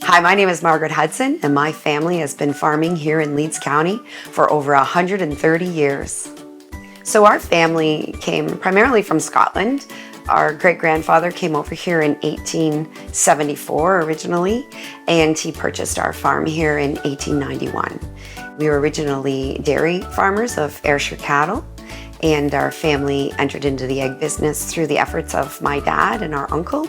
Hi, my name is Margaret Hudson, and my family has been farming here in Leeds County for over 130 years. So our family came primarily from Scotland. Our great-grandfather came over here in 1874 originally, and he purchased our farm here in 1891. We were originally dairy farmers of Ayrshire cattle, and our family entered into the egg business through the efforts of my dad and our uncle,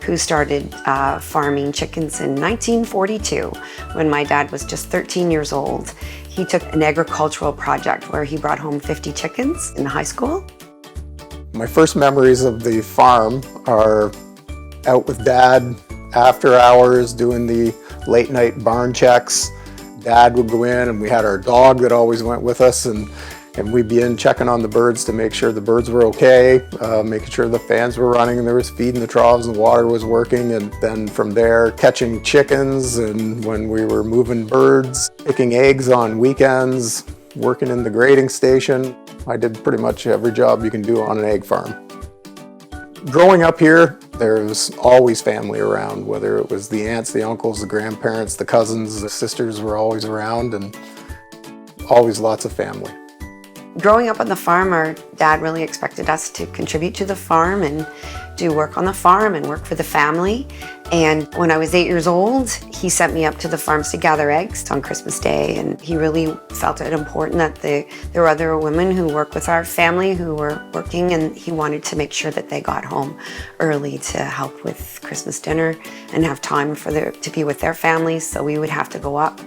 who started farming chickens in 1942 when my dad was just 13 years old. He took an agricultural project where he brought home 50 chickens in high school. My first memories of the farm are out with Dad after hours doing the late night barn checks. Dad would go in and we had our dog that always went with us, and we'd be in checking on the birds to make sure the birds were okay, making sure the fans were running and there was feed in the troughs and the water was working, and then from there catching chickens, and when we were moving birds, picking eggs on weekends, working in the grading station. I did pretty much every job you can do on an egg farm. Growing up here, there was always family around, whether it was the aunts, the uncles, the grandparents, the cousins, the sisters were always around, and always lots of family. Growing up on the farm, our dad really expected us to contribute to the farm and do work on the farm and work for the family. And when I was 8 years old, he sent me up to the farms to gather eggs on Christmas Day. And he really felt it important that there were other women who work with our family who were working, and he wanted to make sure that they got home early to help with Christmas dinner and have time to be with their families. So we would have to go up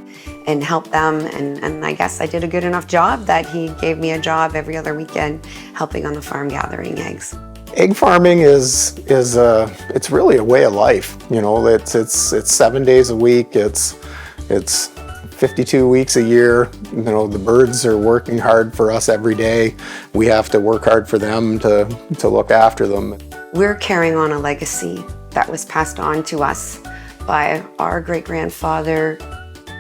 and help them, and I guess I did a good enough job that he gave me a job every other weekend helping on the farm gathering eggs. Egg farming is it's really a way of life. You know, it's 7 days a week. It's 52 weeks a year. You know, the birds are working hard for us every day. We have to work hard for them to look after them. We're carrying on a legacy that was passed on to us by our great-grandfather,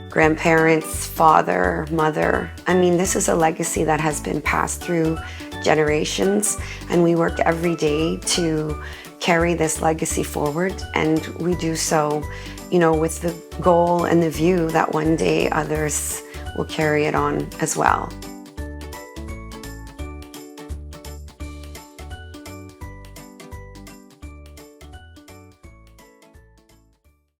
grandparents, father, mother. I mean, this is a legacy that has been passed through generations, and we work every day to carry this legacy forward, and we do so, you know, with the goal and the view that one day others will carry it on as well.